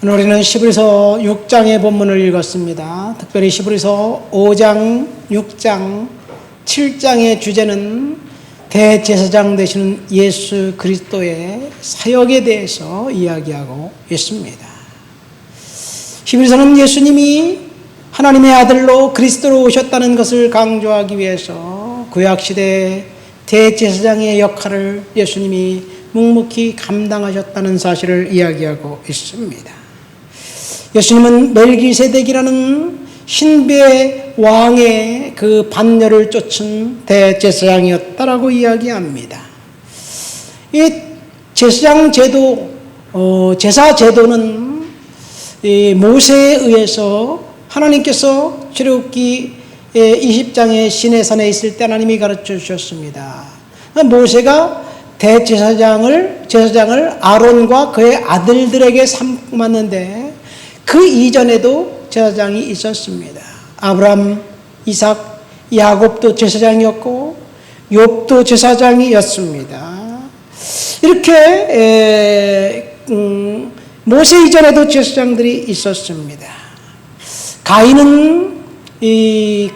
오늘 우리는 시브리서 6장의 본문을 읽었습니다. 특별히 시브리서 5장, 6장, 7장의 주제는 대제사장 되시는 예수 그리스도의 사역에 대해서 이야기하고 있습니다. 시브리서는 예수님이 하나님의 아들로 그리스도로 오셨다는 것을 강조하기 위해서 구약시대 대제사장의 역할을 예수님이 묵묵히 감당하셨다는 사실을 이야기하고 있습니다. 예수님은 멜기세덱이라는 신비의 왕의 그 반열을 쫓은 대제사장이었다라고 이야기합니다. 이 제사장 제도, 제사 제도는 이 모세에 의해서 하나님께서 출애굽기 20장의 시내산에 있을 때 하나님이 가르쳐 주셨습니다. 모세가 제사장을 아론과 그의 아들들에게 삼았는데 그 이전에도 제사장이 있었습니다. 아브람, 이삭, 야곱도 제사장이었고 욥도 제사장이었습니다. 이렇게 모세 이전에도 제사장들이 있었습니다. 가인은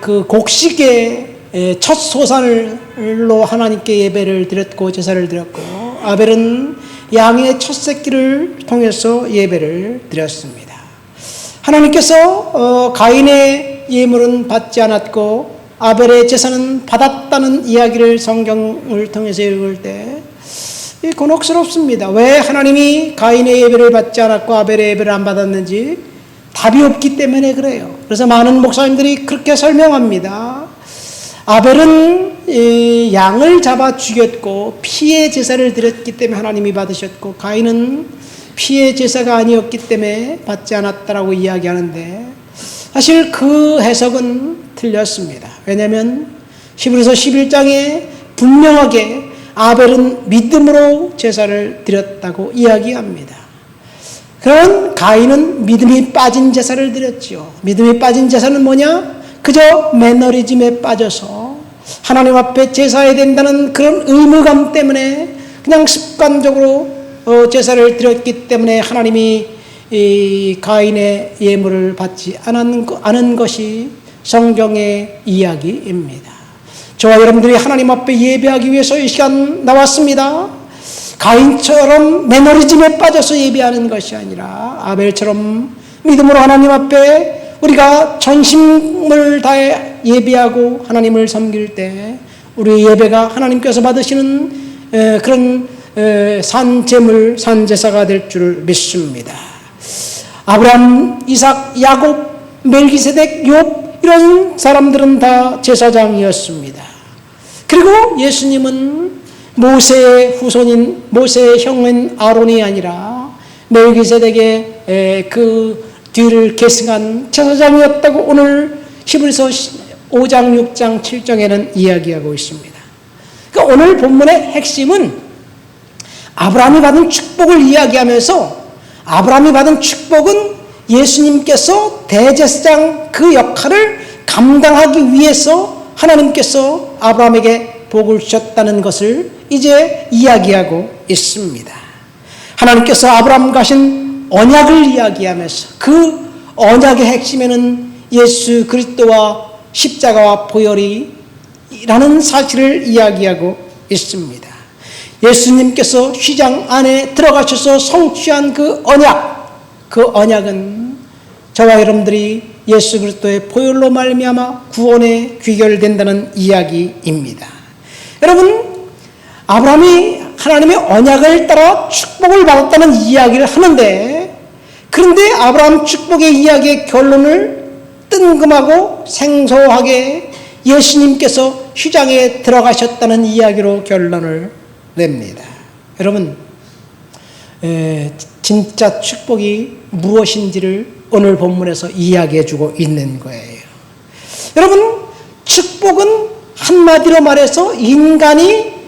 그 곡식의 첫 소산으로 하나님께 예배를 드렸고 제사를 드렸고, 아벨은 양의 첫 새끼를 통해서 예배를 드렸습니다. 하나님께서 가인의 예물은 받지 않았고 아벨의 제사는 받았다는 이야기를 성경을 통해서 읽을 때 곤혹스럽습니다. 왜 하나님이 가인의 예배를 받지 않았고 아벨의 예배를 안 받았는지 답이 없기 때문에 그래요. 그래서 많은 목사님들이 그렇게 설명합니다. 아벨은 양을 잡아 죽였고 피의 제사를 드렸기 때문에 하나님이 받으셨고, 가인은 피의 제사가 아니었기 때문에 받지 않았다라고 이야기하는데 사실 그 해석은 틀렸습니다. 왜냐하면 히브리서 11장에 분명하게 아벨은 믿음으로 제사를 드렸다고 이야기합니다. 그런 가인은 믿음이 빠진 제사를 드렸지요. 믿음이 빠진 제사는 뭐냐? 그저 매너리즘에 빠져서 하나님 앞에 제사해야 된다는 그런 의무감 때문에 그냥 습관적으로 제사를 드렸기 때문에 하나님이 이 가인의 예물을 받지 않은 것이 성경의 이야기입니다. 저와 여러분들이 하나님 앞에 예배하기 위해서 이 시간 나왔습니다. 가인처럼 매너리즘에 빠져서 예배하는 것이 아니라 아벨처럼 믿음으로 하나님 앞에 우리가 전심을 다해 예배하고 하나님을 섬길 때 우리 예배가 하나님께서 받으시는 그런 산제물, 산제사가 될 줄 믿습니다. 아브라함, 이삭, 야곱, 멜기세덱, 욥 이런 사람들은 다 제사장이었습니다. 그리고 예수님은 모세의 후손인 모세의 형인 아론이 아니라 멜기세덱의 그 뒤를 계승한 제사장이었다고 오늘 히브리서 5장, 6장, 7장에는 이야기하고 있습니다. 그러니까 오늘 본문의 핵심은 아브라함이 받은 축복을 이야기하면서 아브라함이 받은 축복은 예수님께서 대제사장 그 역할을 감당하기 위해서 하나님께서 아브라함에게 복을 주셨다는 것을 이제 이야기하고 있습니다. 하나님께서 아브라함과 하신 언약을 이야기하면서 그 언약의 핵심에는 예수 그리스도와 십자가와 보혈이라는 사실을 이야기하고 있습니다. 예수님께서 휘장 안에 들어가셔서 성취한 그 언약은 저와 여러분들이 예수 그리스도의 보혈로 말미암아 구원에 귀결된다는 이야기입니다. 여러분, 아브라함이 하나님의 언약을 따라 축복을 받았다는 이야기를 하는데, 그런데 아브라함 축복의 이야기의 결론을 뜬금하고 생소하게 예수님께서 휘장에 들어가셨다는 이야기로 결론을 냅니다. 여러분, 진짜 축복이 무엇인지를 오늘 본문에서 이야기해주고 있는 거예요. 여러분, 축복은 한마디로 말해서 인간이라면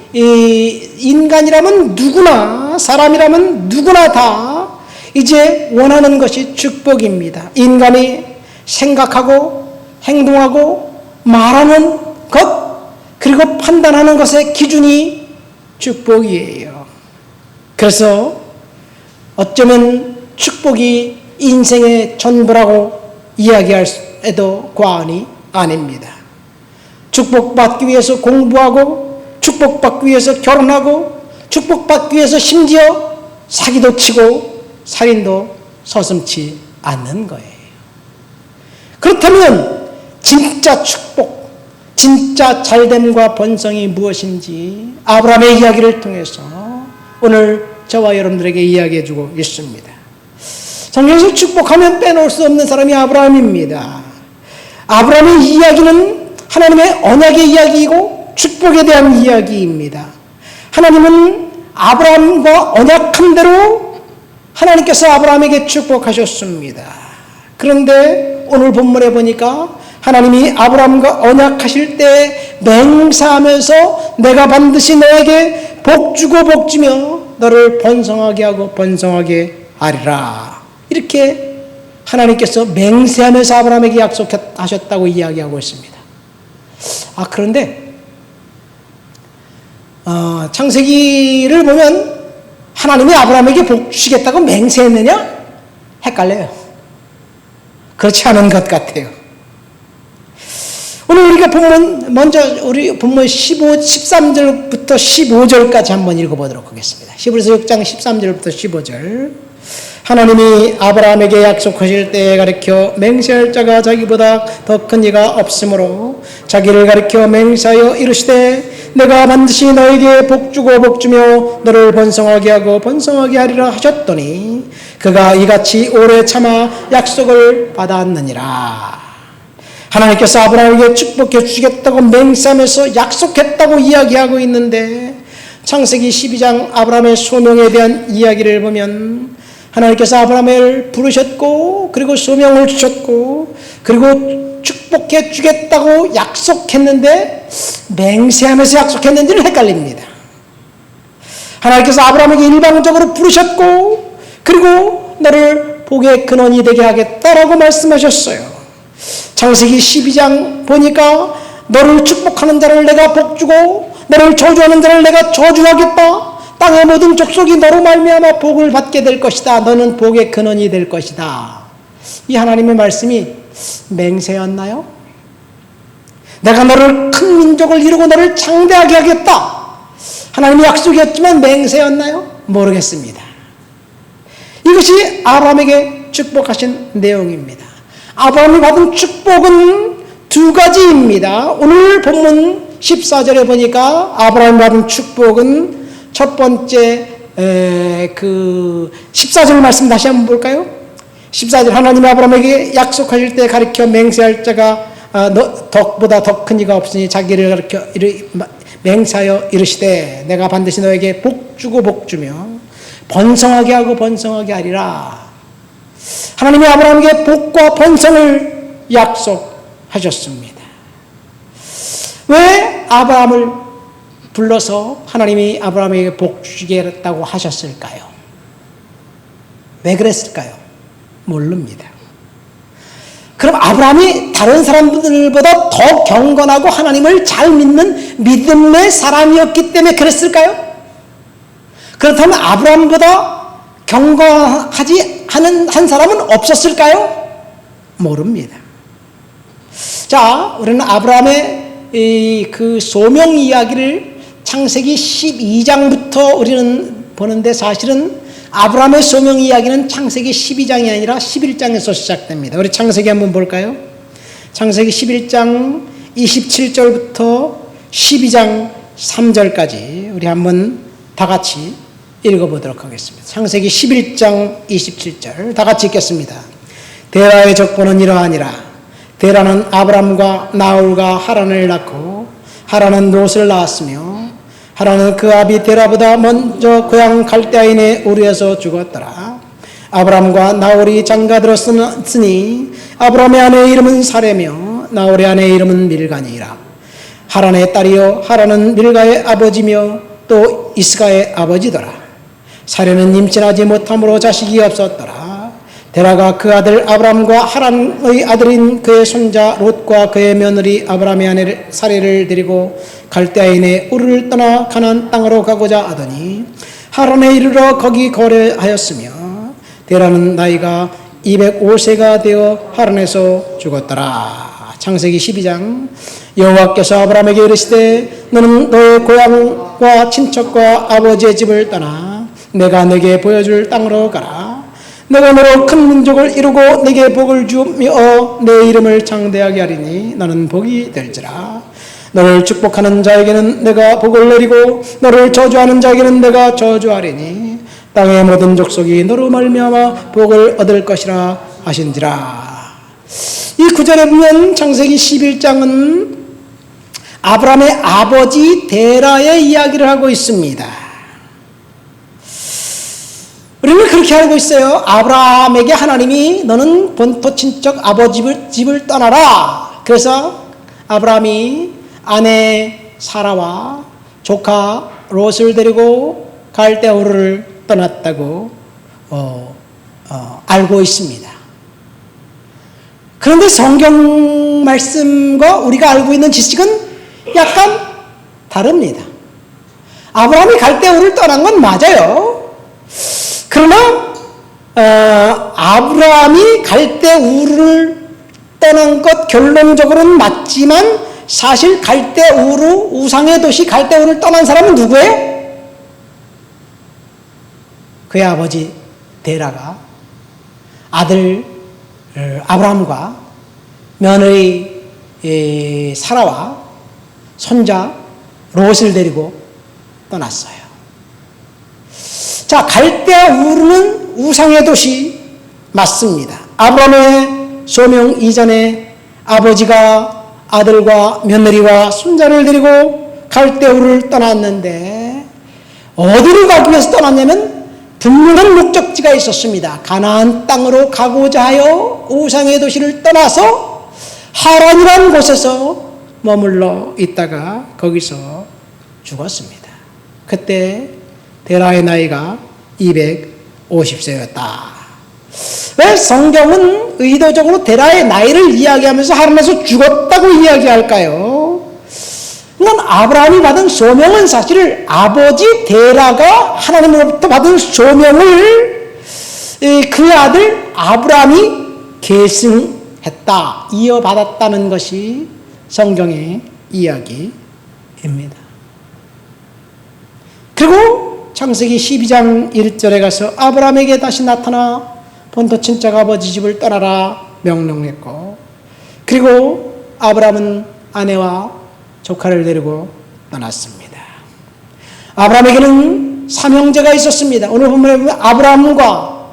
누구나, 사람이라면 누구나 다 이제 원하는 것이 축복입니다. 인간이 생각하고 행동하고 말하는 것, 그리고 판단하는 것의 기준이 축복이에요. 그래서 어쩌면 축복이 인생의 전부라고 이야기할 해도 과언이 아닙니다. 축복받기 위해서 공부하고, 축복받기 위해서 결혼하고, 축복받기 위해서 심지어 사기도 치고 살인도 서슴지 않는 거예요. 그렇다면 진짜 축복, 진짜 잘됨과 번성이 무엇인지 아브라함의 이야기를 통해서 오늘 저와 여러분들에게 이야기해주고 있습니다. 성경에서 축복하면 빼놓을 수 없는 사람이 아브라함입니다. 아브라함의 이야기는 하나님의 언약의 이야기이고 축복에 대한 이야기입니다. 하나님은 아브라함과 언약한 대로 하나님께서 아브라함에게 축복하셨습니다. 그런데 오늘 본문에 보니까 하나님이 아브라함과 언약하실 때 맹세하면서 내가 반드시 너에게 복주고 복주며 너를 번성하게 하고 번성하게 하리라, 이렇게 하나님께서 맹세하면서 아브라함에게 약속하셨다고 이야기하고 있습니다. 그런데 창세기를 보면 하나님이 아브라함에게 복 주시겠다고 맹세했느냐? 헷갈려요. 그렇지 않은 것 같아요. 오늘 우리가 우리 본문 13절부터 15절까지 한번 읽어보도록 하겠습니다. 히브리서 6장 13절부터 15절. 하나님이 아브라함에게 약속하실 때에 가리켜 맹세할 자가 자기보다 더 큰 이가 없으므로 자기를 가리켜 맹세하여 이르시되 내가 반드시 너에게 복주고 복주며 너를 번성하게 하고 번성하게 하리라 하셨더니 그가 이같이 오래 참아 약속을 받았느니라. 하나님께서 아브라함에게 축복해 주시겠다고 맹세하면서 약속했다고 이야기하고 있는데, 창세기 12장 아브라함의 소명에 대한 이야기를 보면 하나님께서 아브라함을 부르셨고 그리고 소명을 주셨고 그리고 축복해 주겠다고 약속했는데 맹세하면서 약속했는지를 헷갈립니다. 하나님께서 아브라함에게 일방적으로 부르셨고 그리고 너를 복의 근원이 되게 하겠다라고 말씀하셨어요. 창세기 12장 보니까 너를 축복하는 자를 내가 복주고 너를 저주하는 자를 내가 저주하겠다. 땅의 모든 족속이 너로 말미암아 복을 받게 될 것이다. 너는 복의 근원이 될 것이다. 이 하나님의 말씀이 맹세였나요? 내가 너를 큰 민족을 이루고 너를 창대하게 하겠다. 하나님의 약속이었지만 맹세였나요? 모르겠습니다. 이것이 아브라함에게 축복하신 내용입니다. 아브라함이 받은 축복은 두 가지입니다. 오늘 본문 14절에 보니까 아브라함이 받은 축복은 첫 번째 14절 말씀 다시 한번 볼까요? 14절 하나님이 아브라함에게 약속하실 때 가리켜 맹세할 자가 덕보다 더 큰 이가 없으니 자기를 가리켜 맹세하여 이르시되 내가 반드시 너에게 복주고 복주며 번성하게 하고 번성하게 하리라. 하나님이 아브라함에게 복과 번성을 약속하셨습니다. 왜 아브라함을 불러서 하나님이 아브라함에게 복 주시겠다고 하셨을까요? 왜 그랬을까요? 모릅니다. 그럼 아브라함이 다른 사람들보다 더 경건하고 하나님을 잘 믿는 믿음의 사람이었기 때문에 그랬을까요? 그렇다면 아브라함보다 경건하지 않은 한 사람은 없었을까요? 모릅니다. 자, 우리는 아브라함의 그 소명 이야기를 창세기 12장부터 우리는 보는데 사실은 아브라함의 소명 이야기는 창세기 12장이 아니라 11장에서 시작됩니다. 우리 창세기 한번 볼까요? 창세기 11장 27절부터 12장 3절까지 우리 한번 다 같이 읽어보도록 하겠습니다. 창세기 11장 27절 다 같이 읽겠습니다. 데라의 족보는 이러하니라. 데라는 아브람과 나홀과 하란을 낳고 하란은 롯을 낳았으며 하란은 그 아비 데라보다 먼저 고향 갈대아인의 우르에서 죽었더라. 아브람과 나홀이 장가들었으니 아브람의 아내의 이름은 사레며 나홀의 아내의 이름은 밀가니라. 하란의 딸이요 하란은 밀가의 아버지며 또 이스가의 아버지더라. 사레는 임신하지 못함으로 자식이 없었더라. 데라가 그 아들 아브람과 하란의 아들인 그의 손자 롯과 그의 며느리 아브람의 아내 사레를 데리고 갈대아인의 우르를 떠나 가나안 땅으로 가고자 하더니 하란에 이르러 거기 거래하였으며 데라는 나이가 205세가 되어 하란에서 죽었더라. 창세기 12장. 여호와께서 아브라함에게 이르시되 너는 너의 고향과 친척과 아버지의 집을 떠나 내가 네게 보여줄 땅으로 가라. 내가 너로 큰 민족을 이루고 네게 복을 주며 내 이름을 창대하게 하리니 너는 복이 될지라. 너를 축복하는 자에게는 내가 복을 내리고 너를 저주하는 자에게는 내가 저주하리니 땅의 모든 족속이 너로 말미암아 복을 얻을 것이라 하신지라. 이 구절에 보면 창세기 11장은 아브라함의 아버지 데라의 이야기를 하고 있습니다. 우리는 그렇게 알고 있어요. 아브라함에게 하나님이 너는 본토 친척 아버지 집을 떠나라. 그래서 아브라함이 아내 사라와 조카 롯을 데리고 갈대우르를 떠났다고 알고 있습니다. 그런데 성경 말씀과 우리가 알고 있는 지식은 약간 다릅니다. 아브라함이 갈대우르를 떠난 건 맞아요. 그러나 아브라함이 갈대우르를 떠난 것 결론적으로는 맞지만 사실 갈대우르 우상의 도시 갈대우르를 떠난 사람은 누구예요? 그의 아버지 데라가 아들 아브라함과 며느리 사라와 손자 롯을 데리고 떠났어요. 자, 갈대우르는 우상의 도시 맞습니다. 아브라함의 소명 이전에 아버지가 아들과 며느리와 손자를 데리고 갈대우르를 떠났는데 어디로 가기 위해서 떠났냐면 분명한 목적지가 있었습니다. 가나안 땅으로 가고자 하여 우상의 도시를 떠나서 하란이라는 곳에서 머물러 있다가 거기서 죽었습니다. 그때 데라의 나이가 250세였다. 왜 성경은 의도적으로 데라의 나이를 이야기하면서 하란에서 죽었다고 이야기할까요? 그건 아브라함이 받은 소명은 사실 아버지 데라가 하나님으로부터 받은 소명을 그 아들 아브라함이 계승했다, 이어받았다는 것이 성경의 이야기입니다. 그리고 창세기 12장 1절에 가서 아브라함에게 다시 나타나 본토 친척 아버지 집을 떠나라 명령했고, 그리고 아브라함은 아내와 조카를 데리고 떠났습니다. 아브라함에게는 삼형제가 있었습니다. 오늘 본문에 보면 아브라함과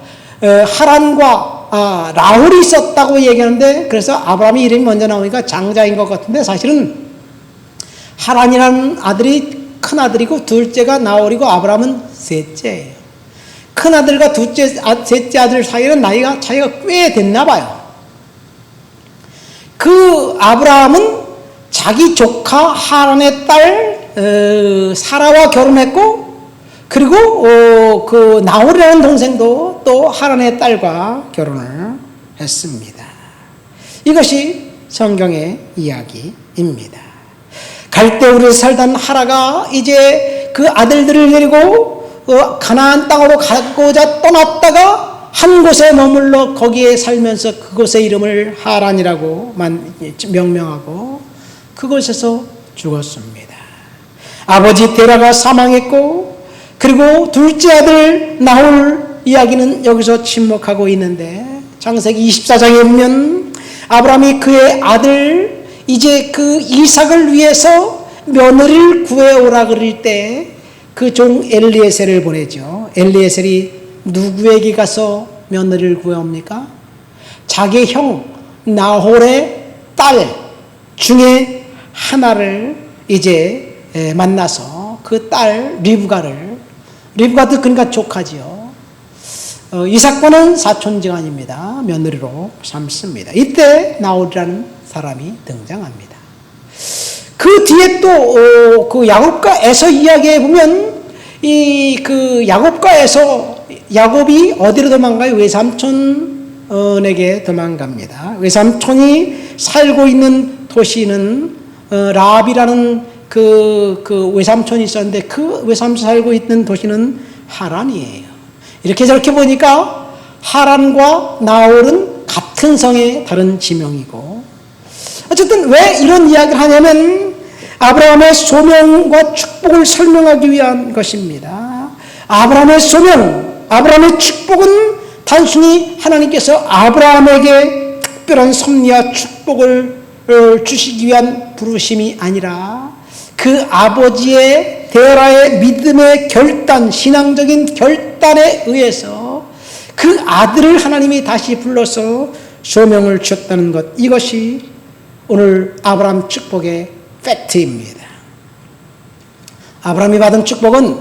하란과 라훌이 있었다고 얘기하는데, 그래서 아브라함의 이름이 먼저 나오니까 장자인 것 같은데 사실은 하란이라는 아들이 큰 아들이고 둘째가 나홀이고 아브라함은 셋째예요. 큰 아들과 셋째 아들 사이에는 나이가 차이가 꽤 됐나 봐요. 그 아브라함은 자기 조카 하란의 딸 사라와 결혼했고, 그리고 그 나홀이라는 동생도 또 하란의 딸과 결혼을 했습니다. 이것이 성경의 이야기입니다. 갈대우르에 살던 하라가 이제 그 아들들을 데리고 가나안 땅으로 가고자 떠났다가 한 곳에 머물러 거기에 살면서 그곳의 이름을 하란이라고 명명하고 그곳에서 죽었습니다. 아버지 데라가 사망했고, 그리고 둘째 아들 나홀 이야기는 여기서 침묵하고 있는데, 창세기 24장에 보면 아브라함이 그의 아들 이제 그 이삭을 위해서 며느리를 구해오라 그럴 때 그 종 엘리에셀을 보내죠. 엘리에셀이 누구에게 가서 며느리를 구해옵니까? 자기 형 나홀의 딸 중에 하나를 이제 만나서 그 딸 리브가도 그러니까 조카지요. 이삭과는 사촌지간입니다. 며느리로 삼습니다. 이때 나홀이라는 사람이 등장합니다. 그 뒤에 또 그 야곱과 에서 이야기해 보면 그 야곱과 에서 야곱이 어디로 도망가요? 외삼촌에게 도망갑니다. 외삼촌이 살고 있는 도시는 라합이라는 그 외삼촌이 있었는데 그 외삼촌 살고 있는 도시는 하란이에요. 이렇게 저렇게 보니까 하란과 나홀은 같은 성의 다른 지명이고, 어쨌든 왜 이런 이야기를 하냐면 아브라함의 소명과 축복을 설명하기 위한 것입니다. 아브라함의 소명, 아브라함의 축복은 단순히 하나님께서 아브라함에게 특별한 섭리와 축복을 주시기 위한 부르심이 아니라 그 아버지의 데라의 믿음의 결단, 신앙적인 결단에 의해서 그 아들을 하나님이 다시 불러서 소명을 주셨다는 것, 이것이 오늘 아브라함 축복의 팩트입니다. 아브라함이 받은 축복은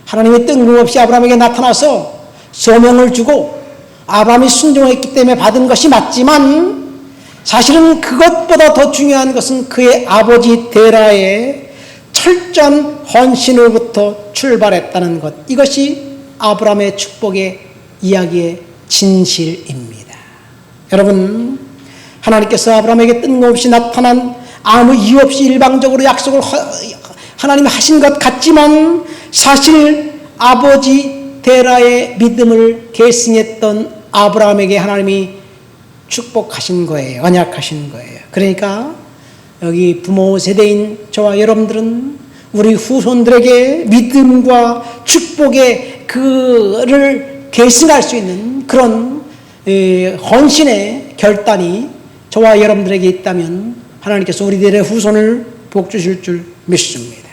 하나님이 뜬금없이 아브라함에게 나타나서 소명을 주고 아브라함이 순종했기 때문에 받은 것이 맞지만, 사실은 그것보다 더 중요한 것은 그의 아버지 데라의 철저한 헌신으로부터 출발했다는 것, 이것이 아브라함의 축복의 이야기의 진실입니다. 여러분, 하나님께서 아브라함에게 뜬금없이 나타난 아무 이유 없이 일방적으로 약속을 하나님이 하신 것 같지만, 사실 아버지 데라의 믿음을 계승했던 아브라함에게 하나님이 축복하신 거예요. 언약하신 거예요. 그러니까 여기 부모 세대인 저와 여러분들은 우리 후손들에게 믿음과 축복의 그를 계승할 수 있는 그런 헌신의 결단이 저와 여러분들에게 있다면 하나님께서 우리들의 후손을 복 주실 줄 믿습니다.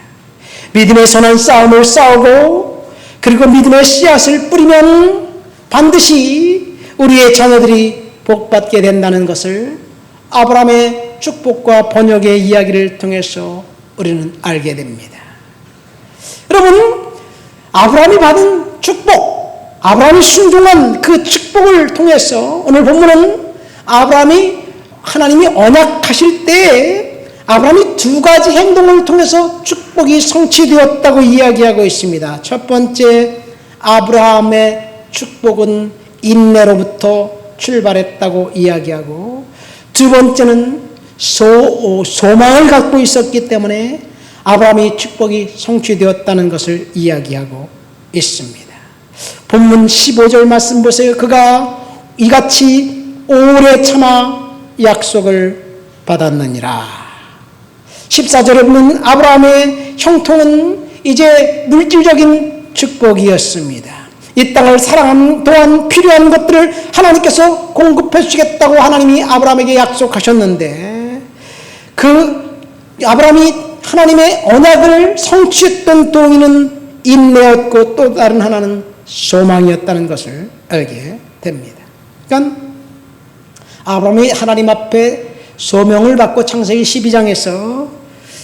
믿음의 선한 싸움을 싸우고 그리고 믿음의 씨앗을 뿌리면 반드시 우리의 자녀들이 복받게 된다는 것을 아브라함의 축복과 번역의 이야기를 통해서 우리는 알게 됩니다. 여러분, 아브라함이 받은 축복, 아브라함이 순종한 그 축복을 통해서 오늘 본문은 아브라함이 하나님이 언약하실 때에 아브라함이 두 가지 행동을 통해서 축복이 성취되었다고 이야기하고 있습니다. 첫 번째, 아브라함의 축복은 인내로부터 출발했다고 이야기하고, 두 번째는 소망을 갖고 있었기 때문에 아브라함의 축복이 성취되었다는 것을 이야기하고 있습니다. 본문 15절 말씀 보세요. 그가 이같이 오래 참아 약속을 받았느니라. 14절에 보면 아브라함의 형통은 이제 물질적인 축복이었습니다. 이 땅을 사랑하는 동안 필요한 것들을 하나님께서 공급해 주시겠다고 하나님이 아브라함에게 약속하셨는데, 그 아브라함이 하나님의 언약을 성취했던 동의는 인내였고 또 다른 하나는 소망이었다는 것을 알게 됩니다. 그러니까 아브라함이 하나님 앞에 소명을 받고 창세기 12장에서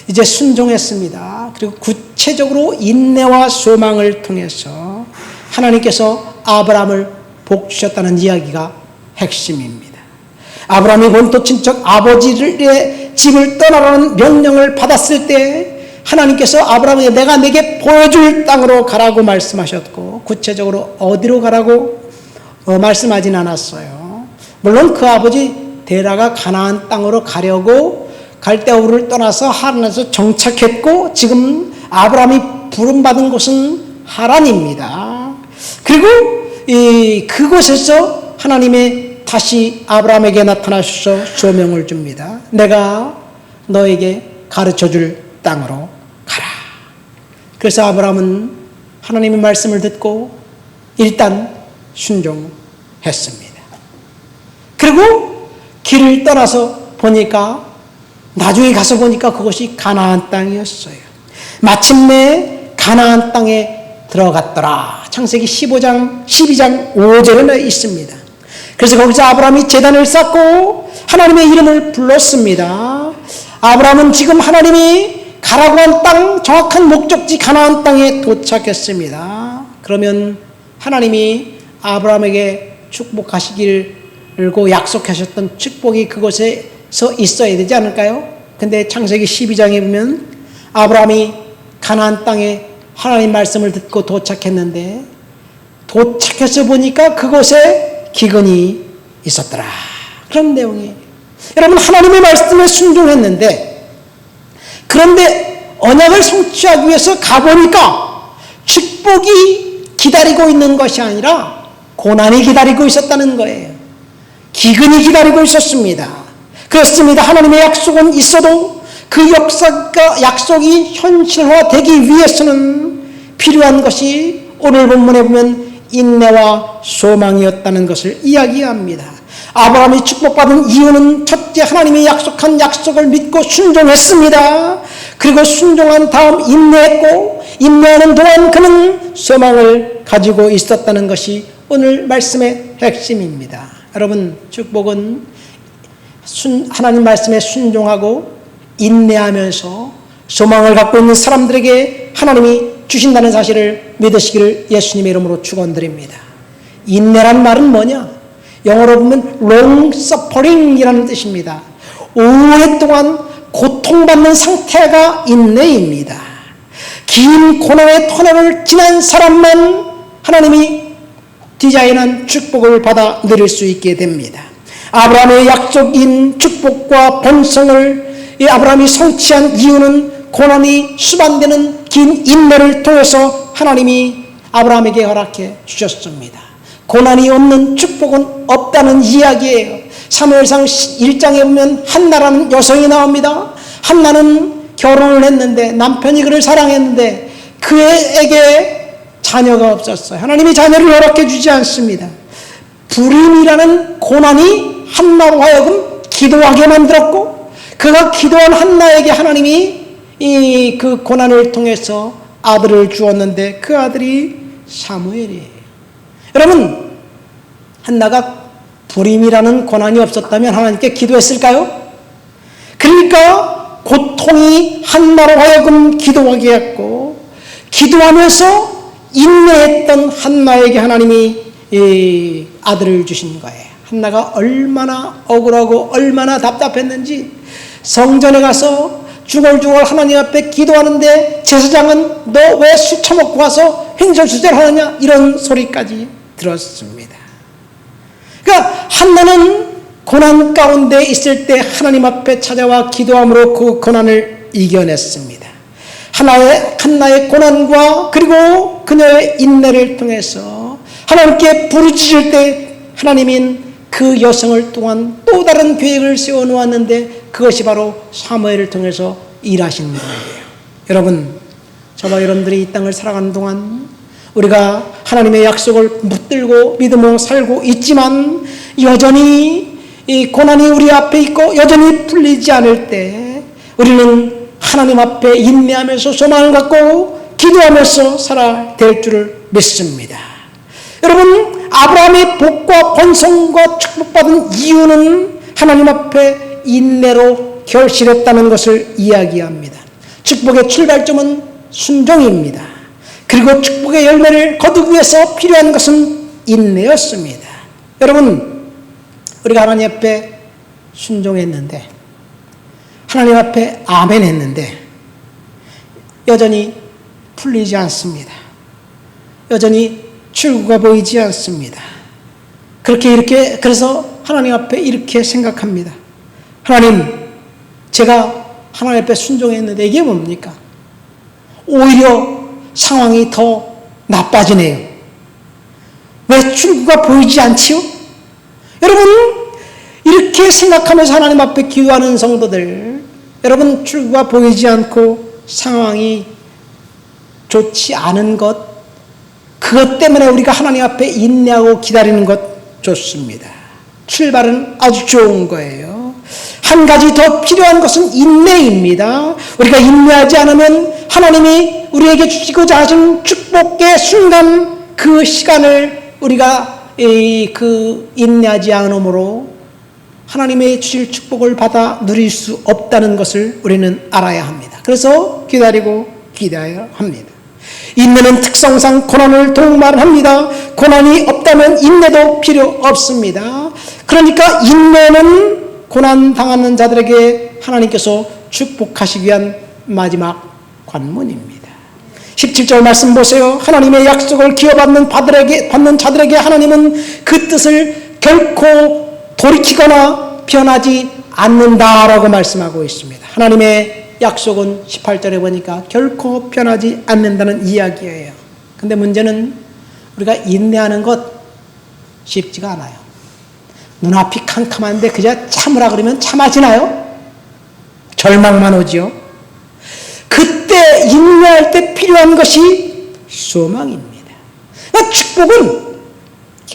이제 순종했습니다. 그리고 구체적으로 인내와 소망을 통해서 하나님께서 아브라함을 복 주셨다는 이야기가 핵심입니다. 아브라함이 본토 친척 아버지의 집을 떠나라는 명령을 받았을 때 하나님께서 아브라함에게 내가 네게 보여줄 땅으로 가라고 말씀하셨고, 구체적으로 어디로 가라고 말씀하진 않았어요. 물론 그 아버지 데라가 가나안 땅으로 가려고 갈대아우를 떠나서 하란에서 정착했고, 지금 아브라함이 부름받은 곳은 하란입니다. 그리고 그곳에서 하나님의 다시 아브라함에게 나타나셔서 소명을 줍니다. 내가 너에게 가르쳐줄 땅으로 가라. 그래서 아브라함은 하나님의 말씀을 듣고 일단 순종했습니다. 그리고 길을 떠나서 보니까, 나중에 가서 보니까 그것이 가나안 땅이었어요. 마침내 가나안 땅에 들어갔더라. 창세기 12장 5절에 있습니다. 그래서 거기서 아브라함이 제단을 쌓고 하나님의 이름을 불렀습니다. 아브라함은 지금 하나님이 가라고 한 땅, 정확한 목적지 가나안 땅에 도착했습니다. 그러면 하나님이 아브라함에게 축복하시기를 약속하셨던 축복이 그곳에서 있어야 되지 않을까요? 근데 창세기 12장에 보면 아브라함이 가나안 땅에 하나님 말씀을 듣고 도착했는데, 도착해서 보니까 그곳에 기근이 있었더라. 그런 내용이에요. 여러분, 하나님의 말씀에 순종했는데, 그런데 언약을 성취하기 위해서 가보니까 축복이 기다리고 있는 것이 아니라 고난이 기다리고 있었다는 거예요. 기근이 기다리고 있었습니다. 그렇습니다. 하나님의 약속은 있어도 그 약속이 현실화되기 위해서는 필요한 것이 오늘 본문에 보면 인내와 소망이었다는 것을 이야기합니다. 아브라함이 축복받은 이유는 첫째, 하나님이 약속한 약속을 믿고 순종했습니다. 그리고 순종한 다음 인내했고, 인내하는 동안 그는 소망을 가지고 있었다는 것이 오늘 말씀의 핵심입니다. 여러분, 축복은 하나님 말씀에 순종하고 인내하면서 소망을 갖고 있는 사람들에게 하나님이 주신다는 사실을 믿으시기를 예수님의 이름으로 축원드립니다. 인내란 말은 뭐냐? 영어로 보면 long suffering이라는 뜻입니다. 오랫동안 고통받는 상태가 인내입니다. 긴 고난의 터널을 지난 사람만 하나님이 디자인한 축복을 받아 누릴 수 있게 됩니다. 아브라함의 약속인 축복과 본성을 이 아브라함이 성취한 이유는 고난이 수반되는 긴 인내를 통해서 하나님이 아브라함에게 허락해 주셨습니다. 고난이 없는 축복은 없다는 이야기예요. 사무엘상 1장에 보면 한나라는 여성이 나옵니다. 한나는 결혼을 했는데 남편이 그를 사랑했는데 그에게 자녀가 없었어요. 하나님이 자녀를 허락해 주지 않습니다. 불임이라는 고난이 한나로 하여금 기도하게 만들었고, 그가 기도한 한나에게 하나님이 그 고난을 통해서 아들을 주었는데 그 아들이 사무엘이에요. 여러분, 한나가 불임이라는 고난이 없었다면 하나님께 기도했을까요? 그러니까 고통이 한나로 하여금 기도하게 했고, 기도하면서 인내했던 한나에게 하나님이 아들을 주신 거예요. 한나가 얼마나 억울하고 얼마나 답답했는지 성전에 가서 중얼중얼 하나님 앞에 기도하는데 제사장은 너 왜 술 처먹고 와서 횡설수설하느냐 이런 소리까지 들었습니다. 그러니까 한나는 고난 가운데 있을 때 하나님 앞에 찾아와 기도함으로 그 고난을 이겨냈습니다. 한나의 고난과 그리고 그녀의 인내를 통해서 하나님께 부르짖을 때 하나님인 그 여성을 통한 또 다른 계획을 세워놓았는데 그것이 바로 사무엘을 통해서 일하신 거예요. 여러분, 저와 여러분들이 이 땅을 살아가는 동안 우리가 하나님의 약속을 붙들고 믿음으로 살고 있지만 여전히 이 고난이 우리 앞에 있고 여전히 풀리지 않을 때 우리는 하나님 앞에 인내하면서 소망을 갖고 기도하면서 살아야 될 줄을 믿습니다. 여러분, 아브라함의 복과 번성과 축복받은 이유는 하나님 앞에 인내로 결실했다는 것을 이야기합니다. 축복의 출발점은 순종입니다. 그리고 축복의 열매를 거두기 위해서 필요한 것은 인내였습니다. 여러분, 우리가 하나님 앞에 순종했는데, 하나님 앞에 아멘 했는데 여전히 풀리지 않습니다. 여전히 출구가 보이지 않습니다. 그래서 하나님 앞에 이렇게 생각합니다. 하나님, 제가 하나님 앞에 순종했는데 이게 뭡니까? 오히려 상황이 더 나빠지네요. 왜 출구가 보이지 않지요? 여러분, 이렇게 생각하면서 하나님 앞에 기도하는 성도들, 여러분, 출구가 보이지 않고 상황이 좋지 않은 것, 그것 때문에 우리가 하나님 앞에 인내하고 기다리는 것 좋습니다. 출발은 아주 좋은 거예요. 한 가지 더 필요한 것은 인내입니다. 우리가 인내하지 않으면 하나님이 우리에게 주시고자 하신 축복의 순간 그 시간을 우리가 인내하지 않으므로 하나님의 주실 축복을 받아 누릴 수 없다는 것을 우리는 알아야 합니다. 그래서 기다려야 합니다. 인내는 특성상 고난을 동반합니다. 고난이 없다면 인내도 필요 없습니다. 그러니까 인내는 고난 당하는 자들에게 하나님께서 축복하시기 위한 마지막 관문입니다. 17절 말씀 보세요. 하나님의 약속을 기어받는 자들에게 하나님은 그 뜻을 결코 돌이키거나 변하지 않는다라고 말씀하고 있습니다. 하나님의 약속은 18절에 보니까 결코 변하지 않는다는 이야기예요. 근데 문제는 우리가 인내하는 것, 쉽지가 않아요. 눈앞이 캄캄한데 그저 참으라 그러면 참아지나요? 절망만 오지요. 그때 인내할 때 필요한 것이 소망입니다. 축복은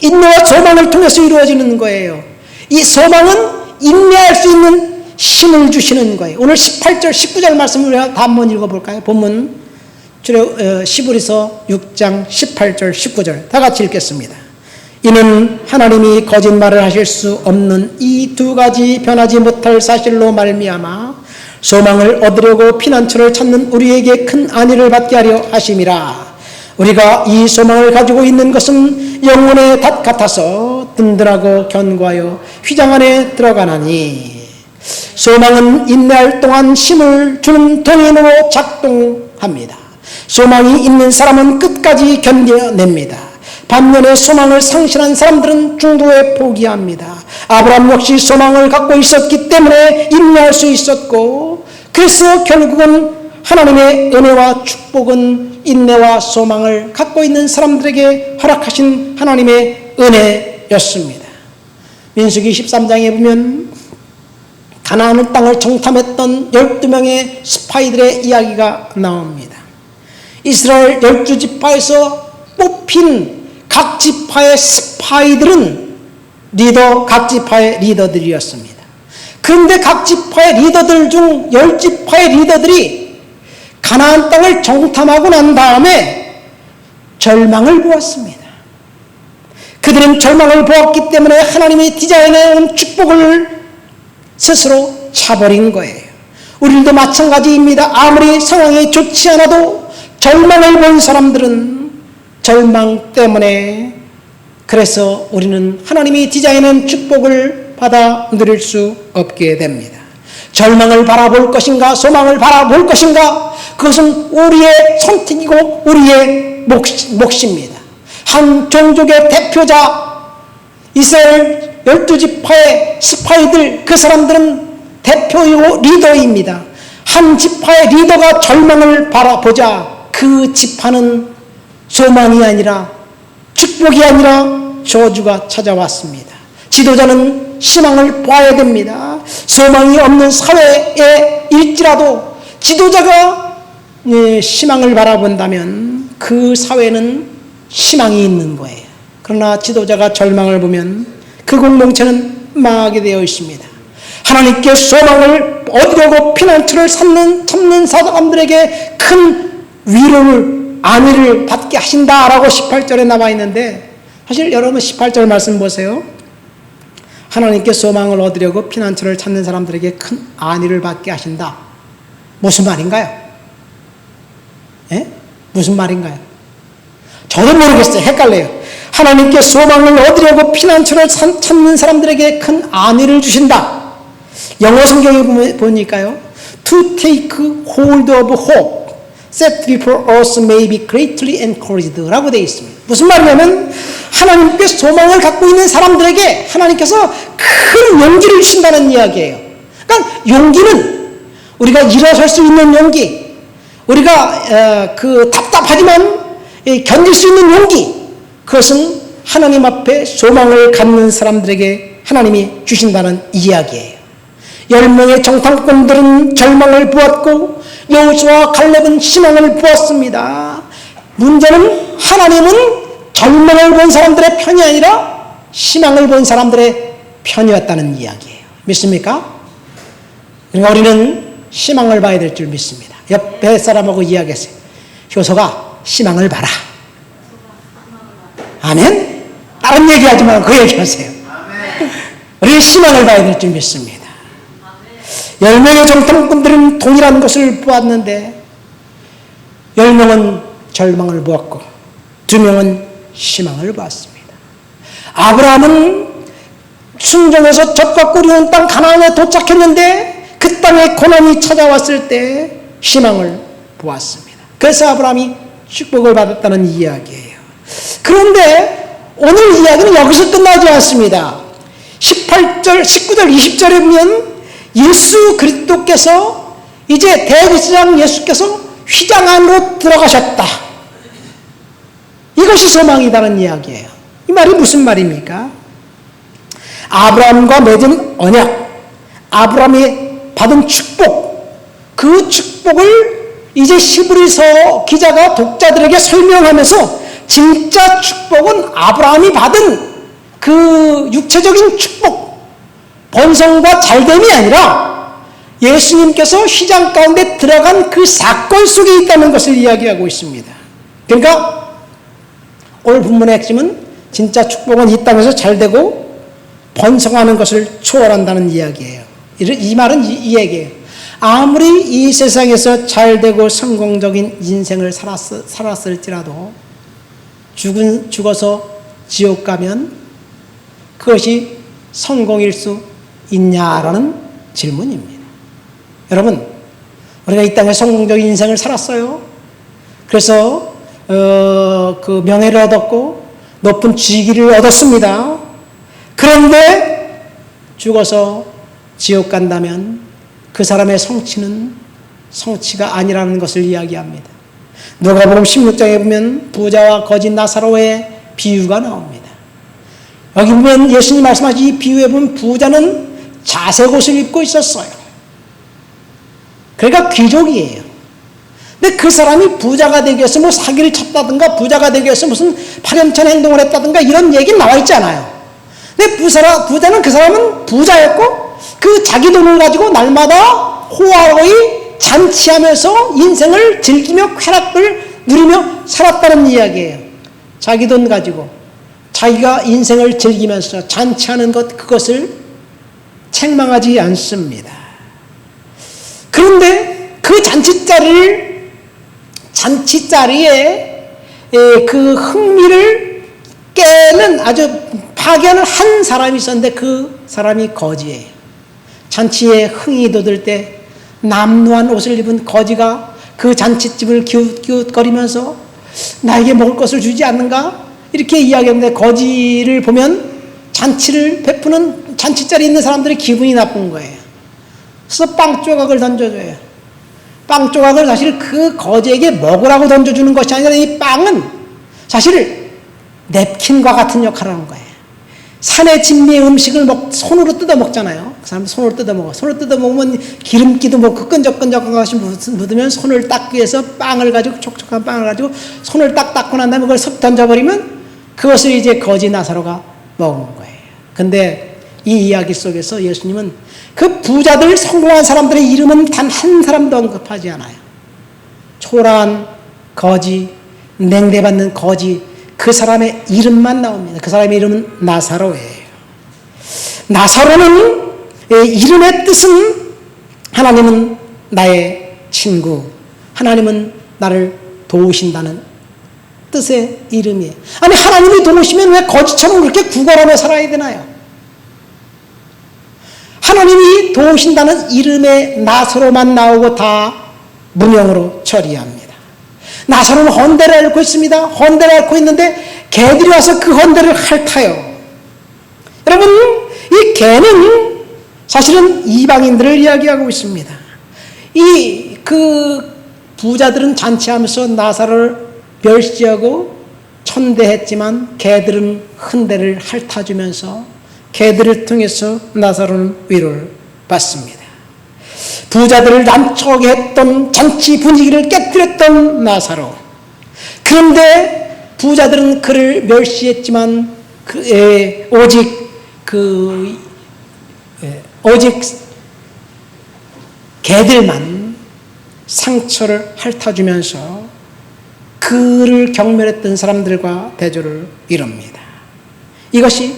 인내와 소망을 통해서 이루어지는 거예요. 이 소망은 인내할 수 있는 힘을 주시는 거예요. 오늘 18절, 19절 말씀을 다 한번 읽어볼까요? 본문 시브리서 6장 18절, 19절 다 같이 읽겠습니다. 이는 하나님이 거짓말을 하실 수 없는 이 두 가지 변하지 못할 사실로 말미암아 소망을 얻으려고 피난처를 찾는 우리에게 큰 안위를 받게 하려 하심이라. 우리가 이 소망을 가지고 있는 것은 영혼의 닷 같아서 든든하고 견고하여 휘장 안에 들어가나니, 소망은 인내할 동안 힘을 주는 동인으로 작동합니다. 소망이 있는 사람은 끝까지 견뎌냅니다. 반면에 소망을 상실한 사람들은 중도에 포기합니다. 아브라함 역시 소망을 갖고 있었기 때문에 인내할 수 있었고, 그래서 결국은 하나님의 은혜와 축복은 인내와 소망을 갖고 있는 사람들에게 허락하신 하나님의 은혜였습니다. 민수기 13장에 보면 가나안 땅을 정탐했던 12명의 스파이들의 이야기가 나옵니다. 이스라엘 12지파에서 뽑힌 각 지파의 스파이들은 각 지파의 리더들이었습니다. 그런데 각 지파의 리더들 중 10지파의 리더들이 가나안 땅을 정탐하고 난 다음에 절망을 보았습니다. 그들은 절망을 보았기 때문에 하나님이 디자인해 온 축복을 스스로 차버린 거예요. 우리도 마찬가지입니다. 아무리 상황이 좋지 않아도 절망을 본 사람들은 절망 때문에, 그래서 우리는 하나님이 디자인한 축복을 받아 누릴 수 없게 됩니다. 절망을 바라볼 것인가 소망을 바라볼 것인가, 그것은 우리의 선택이고 우리의 몫입니다. 한 종족의 대표자 이스라엘 12지파의 스파이들, 그 사람들은 대표이고 리더입니다. 한 지파의 리더가 절망을 바라보자 그 지파는 소망이 아니라 축복이 아니라 저주가 찾아왔습니다. 지도자는 희망을 봐야 됩니다. 소망이 없는 사회에 일지라도 지도자가 희망을 바라본다면 그 사회는 희망이 있는 거예요. 그러나 지도자가 절망을 보면 그 공동체는 망하게 되어 있습니다. 하나님께 소망을 얻으려고 피난처를 찾는 사람들에게 큰 위로를, 안위를 받게 하신다라고 18절에 나와 있는데, 사실 여러분 18절 말씀 보세요. 하나님께 소망을 얻으려고 피난처를 찾는 사람들에게 큰 안위를 받게 하신다. 무슨 말인가요? 예? 무슨 말인가요? 저도 모르겠어요. 헷갈려요. 하나님께 소망을 얻으려고 피난처를 찾는 사람들에게 큰 안위를 주신다. 영어 성경에 보니까요, To take hold of hope set before us may be greatly encouraged 라고 되어 있습니다. 무슨 말이냐면 하나님께 소망을 갖고 있는 사람들에게 하나님께서 큰 용기를 주신다는 이야기예요. 그러니까 용기는 우리가 일어설 수 있는 용기, 우리가 답답하지만 견딜 수 있는 용기, 그것은 하나님 앞에 소망을 갖는 사람들에게 하나님이 주신다는 이야기예요. 10명의 정탐꾼들은 절망을 보았고 여호수아와 갈렙은 희망을 보았습니다. 문제는 하나님은 절망을 본 사람들의 편이 아니라 희망을 본 사람들의 편이었다는 이야기예요. 믿습니까? 그러니까 우리는 희망을 봐야 될 줄 믿습니다. 옆에 사람하고 이야기했어요. 효소가 희망을 봐라. 아멘? 다른 얘기하지 말고 그 얘기하세요. 우리는 희망을 봐야 될 줄 믿습니다. 10명의 정탐꾼들은 동일한 것을 보았는데 10명은 절망을 보았고 2명은 희망을 보았습니다. 아브라함은 순종해서 젖과 꿀이 온 땅 가나안에 도착했는데 그 땅에 고난이 찾아왔을 때 희망을 보았습니다. 그래서 아브라함이 축복을 받았다는 이야기예요. 그런데 오늘 이야기는 여기서 끝나지 않습니다. 18절, 19절, 20절에 보면 예수 그리스도께서 이제 대제사장 예수께서 휘장 안으로 들어가셨다. 이것이 소망이다는 이야기예요. 말이 무슨 말입니까? 아브라함과 맺은 언약, 아브라함이 받은 축복, 그 축복을 이제 히브리서 기자가 독자들에게 설명하면서 진짜 축복은 아브라함이 받은 그 육체적인 축복, 번성과 잘됨이 아니라 예수님께서 휘장 가운데 들어간 그 사건 속에 있다는 것을 이야기하고 있습니다. 그러니까 오늘 본문의 핵심은 진짜 축복은 이 땅에서 잘되고 번성하는 것을 초월한다는 이야기예요. 이 말은 이 얘기예요. 아무리 이 세상에서 잘되고 성공적인 인생을 살았을지라도 죽어서 지옥 가면 그것이 성공일 수 있냐라는 질문입니다. 여러분, 우리가 이 땅에 성공적인 인생을 살았어요. 그래서 그 명예를 얻었고 높은 직위를 얻었습니다. 그런데 죽어서 지옥 간다면 그 사람의 성취는 성취가 아니라는 것을 이야기합니다. 누가복음 16장에 보면 부자와 거지 나사로의 비유가 나옵니다. 여기 보면 예수님 말씀하신 이 비유에 보면 부자는 자색 옷을 입고 있었어요. 그러니까 귀족이에요. 근데 그 사람이 부자가 되기 위해서 뭐 사기를 쳤다든가 부자가 되기 위해서 무슨 파렴치한 행동을 했다든가 이런 얘기는 나와 있지 않아요. 근데 부자는 그 사람은 부자였고 그 자기 돈을 가지고 날마다 호화로이 잔치하면서 인생을 즐기며 쾌락을 누리며 살았다는 이야기예요. 자기 돈 가지고 자기가 인생을 즐기면서 잔치하는 것, 그것을 책망하지 않습니다. 그런데 그 잔치자리에 그 흥미를 깨는 아주 파괴하는 한 사람이 있었는데 그 사람이 거지예요. 잔치에 흥이 돋을 때 남루한 옷을 입은 거지가 그 잔치집을 기웃기웃거리면서 나에게 먹을 것을 주지 않는가? 이렇게 이야기했는데 거지를 보면 잔치를 베푸는 잔치자리에 있는 사람들이 기분이 나쁜 거예요. 그래서 빵 조각을 던져줘요. 빵 조각을 사실 그 거지에게 먹으라고 던져주는 것이 아니라 이 빵은 사실 냅킨과 같은 역할을 하는 거예요. 산의 진미의 음식을 손으로 뜯어 먹잖아요. 그 사람 손으로 뜯어 먹어. 손으로 뜯어 먹으면 기름기도 먹고 끈적끈적한 것이 묻으면 손을 닦기 위해서 빵을 가지고 촉촉한 빵을 가지고 손을 딱 닦고 난 다음에 그걸 석 던져버리면 그것을 이제 거지 나사로가 먹은 거예요. 근데 이 이야기 속에서 예수님은 그 부자들, 성공한 사람들의 이름은 단 한 사람도 언급하지 않아요. 초라한 거지, 냉대받는 거지, 그 사람의 이름만 나옵니다. 그 사람의 이름은 나사로예요. 나사로는 이름의 뜻은 하나님은 나의 친구, 하나님은 나를 도우신다는 뜻의 이름이에요. 아니, 하나님이 도우시면 왜 거지처럼 그렇게 구걸하며 살아야 되나요? 하나님이 도우신다는 이름의 나사로만 나오고 다 무명으로 처리합니다. 나사로는 헌대를 앓고 있습니다. 헌대를 앓고 있는데 개들이 와서 그 헌대를 핥아요. 여러분, 이 개는 사실은 이방인들을 이야기하고 있습니다. 그 부자들은 잔치하면서 나사로를 멸시하고 천대했지만 개들은 헌대를 핥아주면서 개들을 통해서 나사로는 위로를 받습니다. 부자들을 난처하게 했던 잔치 분위기를 깨뜨렸던 나사로. 그런데 부자들은 그를 멸시했지만 오직 개들만 상처를 핥아주면서 그를 경멸했던 사람들과 대조를 이룹니다. 이것이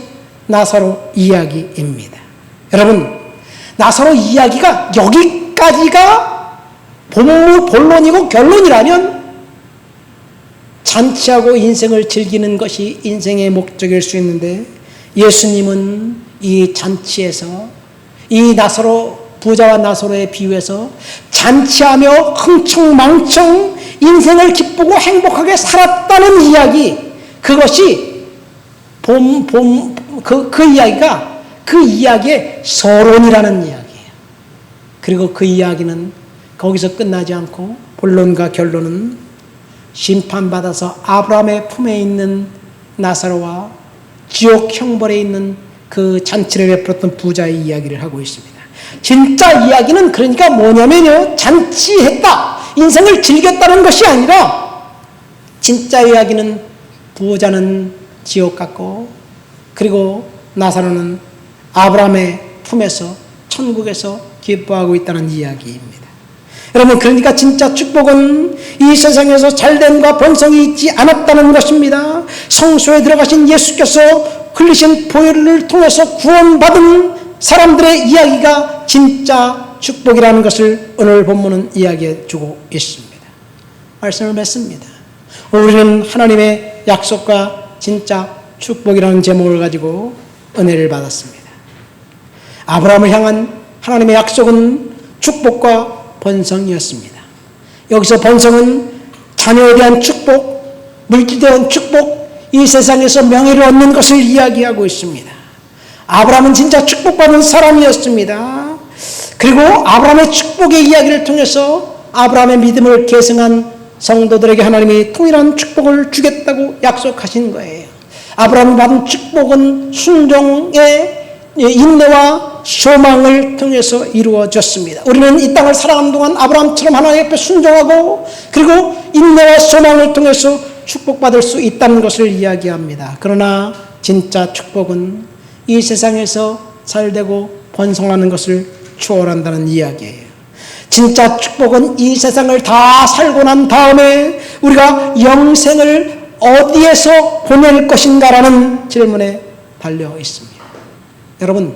나사로 이야기입니다. 여러분, 나사로 이야기가 여기까지가 본론이고 결론이라면 잔치하고 인생을 즐기는 것이 인생의 목적일 수 있는데 예수님은 이 잔치에서 이 나사로, 부자와 나사로의 비유에서 잔치하며 흥청망청 인생을 기쁘고 행복하게 살았다는 이야기, 그것이 그 이야기가 그 이야기의 서론이라는 이야기예요. 그리고 그 이야기는 거기서 끝나지 않고 본론과 결론은 심판받아서 아브라함의 품에 있는 나사로와 지옥 형벌에 있는 그 잔치를 베풀었던 부자의 이야기를 하고 있습니다. 진짜 이야기는 그러니까 뭐냐면요, 잔치했다, 인생을 즐겼다는 것이 아니라 진짜 이야기는 부자는 지옥 갔고 그리고 나사로는 아브라함의 품에서 천국에서 기뻐하고 있다는 이야기입니다. 여러분, 그러니까 진짜 축복은 이 세상에서 잘됨과 번성이 있지 않았다는 것입니다. 성소에 들어가신 예수께서 흘리신 보혈을 통해서 구원받은 사람들의 이야기가 진짜 축복이라는 것을 오늘 본문은 이야기해 주고 있습니다. 말씀을 맺습니다. 우리는 하나님의 약속과 진짜 축복이라는 제목을 가지고 은혜를 받았습니다. 아브라함을 향한 하나님의 약속은 축복과 번성이었습니다. 여기서 번성은 자녀에 대한 축복, 물질에 대한 축복, 이 세상에서 명예를 얻는 것을 이야기하고 있습니다. 아브라함은 진짜 축복받은 사람이었습니다. 그리고 아브라함의 축복의 이야기를 통해서 아브라함의 믿음을 계승한 성도들에게 하나님이 통일한 축복을 주겠다고 약속하신 거예요. 아브라함이 받은 축복은 순종의 인내와 소망을 통해서 이루어졌습니다. 우리는 이 땅을 살아가는 동안 아브라함처럼 하나님 앞에 순종하고 그리고 인내와 소망을 통해서 축복받을 수 있다는 것을 이야기합니다. 그러나 진짜 축복은 이 세상에서 잘되고 번성하는 것을 추월한다는 이야기예요. 진짜 축복은 이 세상을 다 살고 난 다음에 우리가 영생을 어디에서 보낼 것인가라는 질문에 달려 있습니다. 여러분,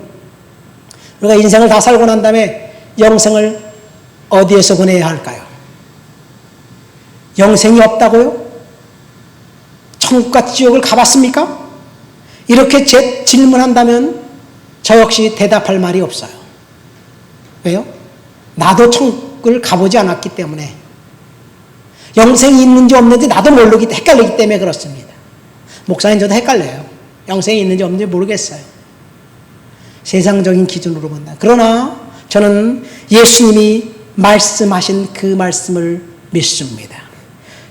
우리가 인생을 다 살고 난 다음에 영생을 어디에서 보내야 할까요? 영생이 없다고요? 천국과 지옥을 가봤습니까? 이렇게 질문한다면 저 역시 대답할 말이 없어요. 왜요? 나도 천국을 가보지 않았기 때문에, 영생이 있는지 없는지 나도 모르기, 헷갈리기 때문에 그렇습니다. 목사님, 저도 헷갈려요. 영생이 있는지 없는지 모르겠어요. 세상적인 기준으로 본다. 그러나 저는 예수님이 말씀하신 그 말씀을 믿습니다.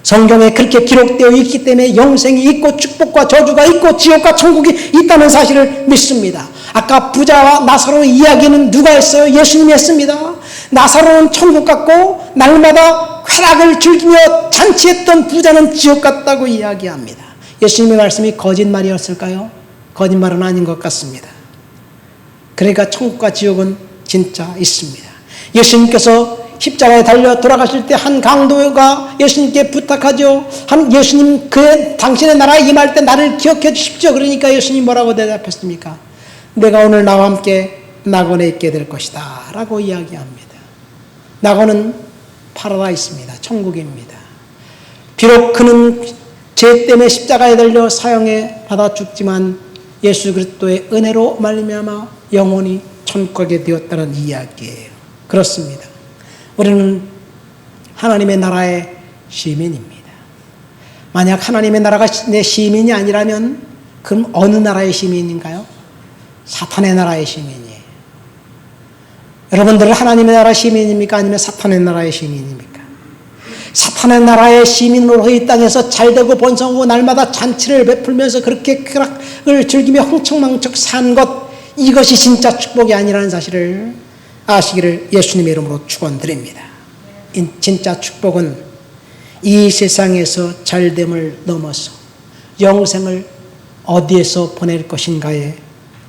성경에 그렇게 기록되어 있기 때문에 영생이 있고 축복과 저주가 있고 지옥과 천국이 있다는 사실을 믿습니다. 아까 부자와 나사로의 이야기는 누가 했어요? 예수님이 했습니다. 나사로는 천국 갔고 날마다 쾌락을 즐기며 잔치했던 부자는 지옥 갔다고 이야기합니다. 예수님의 말씀이 거짓말이었을까요? 거짓말은 아닌 것 같습니다. 그러니까 천국과 지옥은 진짜 있습니다. 예수님께서 십자가에 달려 돌아가실 때 한 강도가 예수님께 부탁하죠. 예수님, 당신의 나라에 임할 때 나를 기억해 주십시오. 그러니까 예수님 뭐라고 대답했습니까? 내가 오늘 나와 함께 낙원에 있게 될 것이다 라고 이야기합니다. 낙원은 파라다이스입니다. 천국입니다. 비록 그는 죄 때문에 십자가에 달려 사형에 받아 죽지만 예수 그리스도의 은혜로 말미암아 영원히 천국 가게 되었다는 이야기예요. 그렇습니다. 우리는 하나님의 나라의 시민입니다. 만약 하나님의 나라가 내 시민이 아니라면 그럼 어느 나라의 시민인가요? 사탄의 나라의 시민이에요. 여러분들은 하나님의 나라 시민입니까? 아니면 사탄의 나라의 시민입니까? 사탄의 나라의 시민으로 이 땅에서 잘되고 번성하고 날마다 잔치를 베풀면서 그렇게 쾌락을 즐기며 흥청망청 산 것, 이것이 진짜 축복이 아니라는 사실을 아시기를 예수님의 이름으로 축원드립니다. 진짜 축복은 이 세상에서 잘됨을 넘어서 영생을 어디에서 보낼 것인가에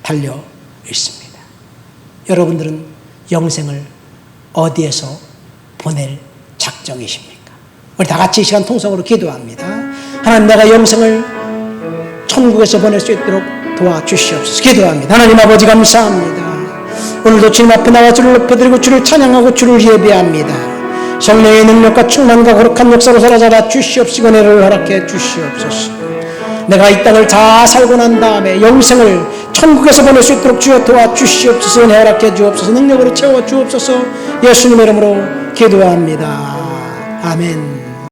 달려 있습니다. 여러분들은 영생을 어디에서 보낼 작정이십니까? 우리 다 같이 이 시간 통성으로 기도합니다. 하나님, 내가 영생을 천국에서 보낼 수 있도록 도와주시옵소서. 기도합니다. 하나님 아버지, 감사합니다. 오늘도 주님 앞에 나와 주를 높여드리고 주를 찬양하고 주를 예배합니다. 성령의 능력과 충만과 거룩한 역사로 살아자라 주시옵시고 은혜를 허락해 주시옵소서. 내가 이 땅을 다 살고 난 다음에 영생을 천국에서 보낼 수 있도록 주여 도와주시옵소서. 은혜 허락해 주옵소서. 능력으로 채워 주옵소서. 예수님의 이름으로 기도합니다. 아멘.